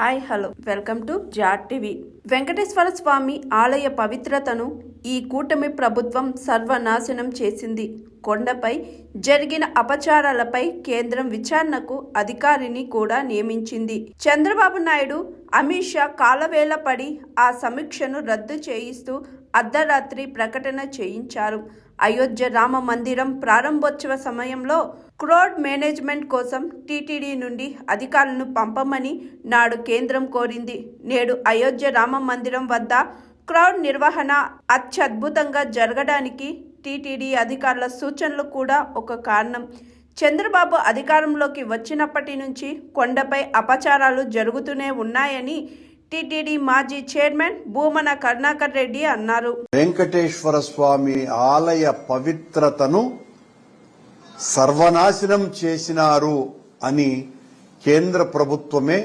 Hi hello welcome to జాట్ TV. Venkateswara Swamy ఆలయ పవిత్రతను ఈ కూటమి ప్రభుత్వం సర్వనాశనం చేసింది. కొండపై జరిగిన అపచారాలపై కేంద్రం విచారణకు అధికారిని కూడా నియమించింది. చంద్రబాబు నాయుడు, అమిత్ షా కాలవేళ పడి ఆ సమీక్షను రద్దు చేయిస్తూ అర్ధరాత్రి ప్రకటన చేయించారు. అయోధ్య రామ మందిరం ప్రారంభోత్సవ సమయంలో క్రౌడ్ మేనేజ్మెంట్ కోసం టీటీడీ నుండి అధికారులను పంపమని నాడు కేంద్రం కోరింది. నేడు అయోధ్య రామ మందిరం వద్ద క్రౌడ్ నిర్వహణ అత్యద్భుతంగా జరగడానికి టీటీడీ అధికారుల సూచనలు కూడా ఒక కారణం. చంద్రబాబు అధికారంలోకి వచ్చినప్పటి నుంచి కొండపై అపచారాలు జరుగుతూనే ఉన్నాయని టీటీడీ మాజీ చైర్మన్ భూమన కరుణాకర్ రెడ్డి అన్నారు. వెంకటేశ్వర స్వామి ఆలయ పవిత్రతను సర్వనాశనం చేసినారు అని కేంద్ర ప్రభుత్వమే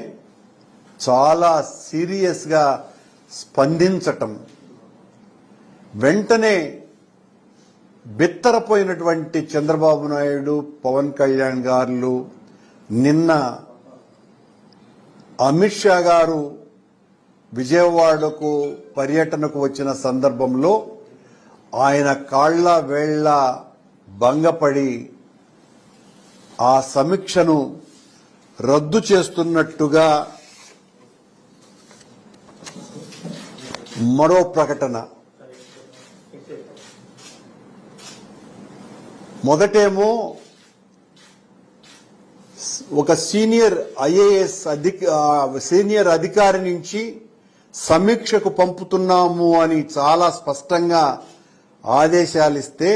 చాలా సీరియస్ గా స్పందించటం, వెంటనే బిత్తరపోయినటువంటి చంద్రబాబు నాయుడు, పవన్ కళ్యాణ్ గారు నిన్న అమిత్ షా గారు విజయవాడకు పర్యటనకు వచ్చిన సందర్భంలో ఆయన కాళ్ల వేళ్ల భంగపడి ఆ సమీక్షను రద్దు చేస్తున్నట్టుగా మరో ప్రకటన. మొదటేమో ఒక సీనియర్ ఐఏఎస్ సీనియర్ అధికారి నుంచి సమీక్షకు పంపుతున్నాము అని చాలా స్పష్టంగా ఆదేశాలిస్తే,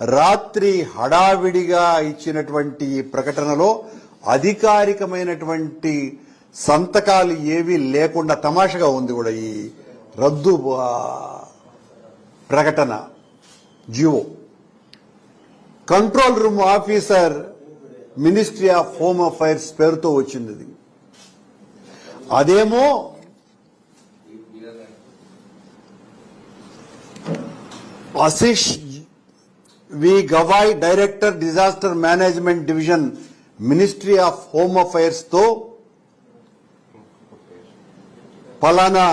రాత్రి హడావిడిగా ఇచ్చినటువంటి ఈ ప్రకటనలో అధికారికమైనటువంటి సంతకాలు ఏవీ లేకుండా తమాషగా ఉంది కూడా ఈ రద్దు ప్రకటన. జియో control room officer ministry of home affairs పేరుతో వచ్చింది. అదేమో Ashish V Gavai, director disaster management division, ministry of home affairs తో పలానా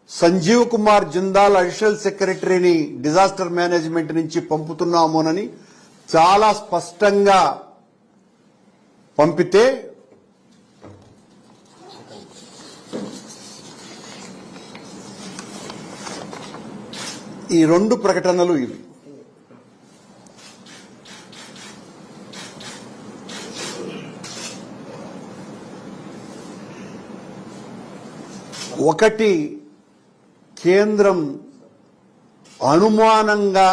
సంజీవ్ కుమార్ జిందాల్ అడిషనల్ సెక్రటరీని డిజాస్టర్ మేనేజ్మెంట్ నుంచి పంపుతున్నామోనని చాలా స్పష్టంగా పంపితే, ఈ రెండు ప్రకటనలు ఇవి. ఒకటి, కేంద్రం అనుమానంగా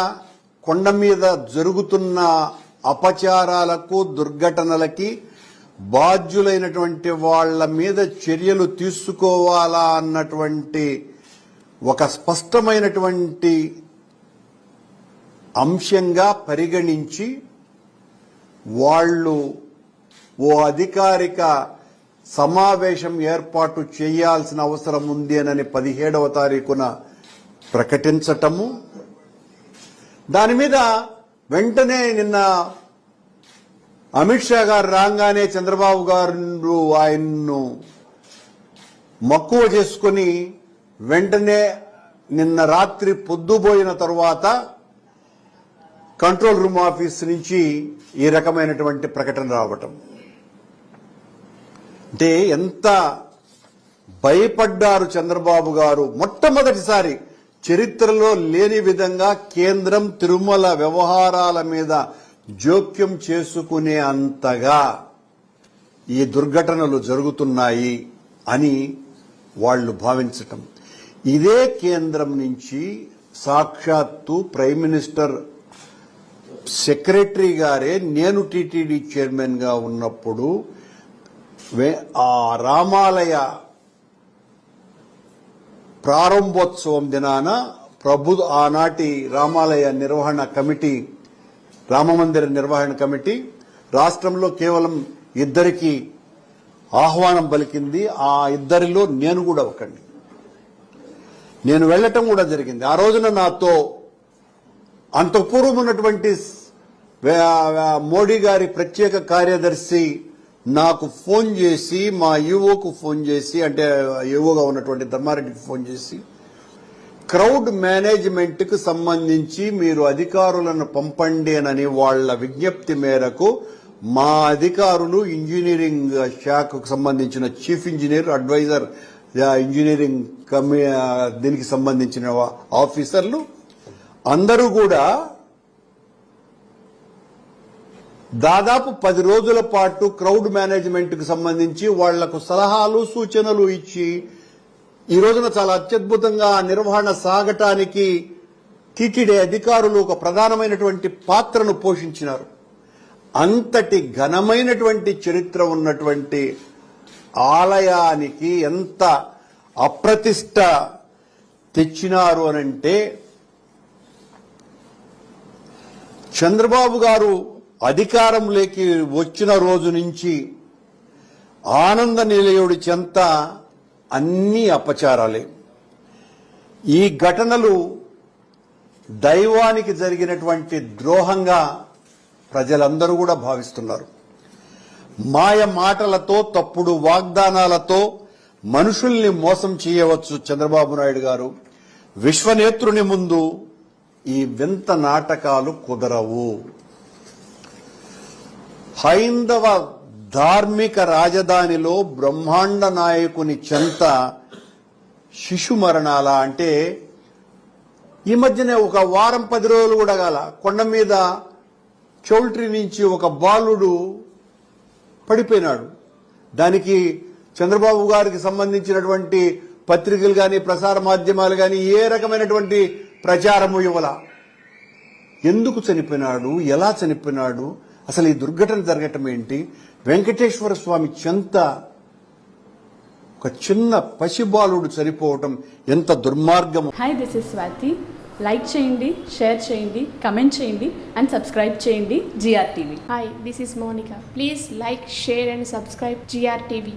కొండ మీద జరుగుతున్న అపచారాలకు, దుర్ఘటనలకి బాధ్యులైనటువంటి వాళ్ల మీద చర్యలు తీసుకోవాలా అన్నటువంటి ఒక స్పష్టమైనటువంటి అంశంగా పరిగణించి వాళ్ళు ఓ అధికారిక సమావేశం ఏర్పాటు చేయాల్సిన అవసరం ఉంది అని 17వ తారీఖున ప్రకటించటము. దాని మీద వెంటనే నిన్న అమిత్ షా గారు రాగానే చంద్రబాబు గారు ఆయన్ను మక్కువ చేసుకుని వెంటనే నిన్న రాత్రి పొద్దుపోయిన తరువాత కంట్రోల్ రూమ్ ఆఫీస్ నుంచి ఈ రకమైనటువంటి ప్రకటన రావటం అంటే ఎంత భయపడ్డారు చంద్రబాబు గారు. మొట్టమొదటిసారి చరిత్రలో లేని విధంగా కేంద్రం తిరుమల వ్యవహారాల మీద జోక్యం చేసుకునే అంతగా ఈ దుర్ఘటనలు జరుగుతున్నాయి అని వాళ్లు భావించటం. ఇదే కేంద్రం నుంచి సాక్షాత్తు ప్రైమ్ మినిస్టర్ సెక్రటరీ గారే నేను టీటీడీ చైర్మన్ గా ఉన్నప్పుడు ఆ రామాలయ ప్రారంభోత్సవం దినాన ఆనాటి రామాలయ నిర్వహణ కమిటీ, రామమందిర నిర్వహణ కమిటీ రాష్ట్రంలో కేవలం 2 ఆహ్వానం పలికింది. ఆ 2లో నేను కూడా ఒకడిని. నేను వెళ్లటం కూడా జరిగింది. ఆ రోజున నాతో అంతపూర్వం ఉన్నటువంటి మోడీ గారి ప్రత్యేక కార్యదర్శి నాకు ఫోన్ చేసి, మా ఈవోకు ఫోన్ చేసి, అంటే ఈవోగా ఉన్నటువంటి ధర్మారెడ్డికి ఫోన్ చేసి, క్రౌడ్ మేనేజ్మెంట్కు సంబంధించి మీరు అధికారులను పంపండి అని వాళ్ళ విజ్ఞప్తి మేరకు మా అధికారులు ఇంజనీరింగ్ శాఖకు సంబంధించిన చీఫ్ ఇంజనీర్, అడ్వైజర్ ఇంజనీరింగ్ దీనికి సంబంధించిన ఆఫీసర్లు అందరూ కూడా దాదాపు 10 రోజుల పాటు క్రౌడ్ మేనేజ్మెంట్కు సంబంధించి వాళ్లకు సలహాలు, సూచనలు ఇచ్చి ఈ రోజున చాలా అత్యద్భుతంగా నిర్వహణ సాగటానికి టీటీడీ అధికారులు ఒక ప్రధానమైనటువంటి పాత్రను పోషించినారు. అంతటి ఘనమైనటువంటి చరిత్ర ఉన్నటువంటి ఆలయానికి ఎంత అప్రతిష్ట తెచ్చినారు అనంటే, చంద్రబాబు గారు అధికారంలోకి వచ్చిన రోజు నుంచి ఆనంద నిలయుడి చెంత అన్ని అపచారాలే. ఈ ఘటనలు దైవానికి జరిగినటువంటి ద్రోహంగా ప్రజలందరూ కూడా భావిస్తున్నారు. మాయ మాటలతో, తప్పుడు వాగ్దానాలతో మనుషుల్ని మోసం చేయవచ్చు చంద్రబాబు నాయుడు గారు. విశ్వనేత్రుని ముందు ఈ వింత నాటకాలు కుదరవు. హైందవ ధార్మిక రాజధానిలో బ్రహ్మాండ నాయకుని చెంత శిశు మరణాల అంటే, ఈ మధ్యనే ఒక వారం 10 రోజులు కూడా గాల కొండ మీద చౌల్ట్రీ నుంచి ఒక బాలుడు పడిపోయినాడు. దానికి చంద్రబాబు గారికి సంబంధించినటువంటి పత్రికలు కానీ, ప్రసార మాధ్యమాలు కానీ ఏ రకమైనటువంటి ప్రచారము ఇవ్వాల. ఎందుకు చనిపోయినాడు, ఎలా చనిపోయినాడు, అసలు ఈ దుర్ఘటన జరగటం ఏంటి? వెంకటేశ్వర స్వామి చెంత ఒక చిన్న పసిబాలుడు చనిపోవటం ఎంత దుర్మార్గం. Hi, this is Swathi. Like చేయండి, షేర్ చేయండి, కమెంట్ చేయండి అండ్ సబ్స్క్రైబ్ చేయండి GR TV. Hi, this is Monica. Please like, share and subscribe GR TV.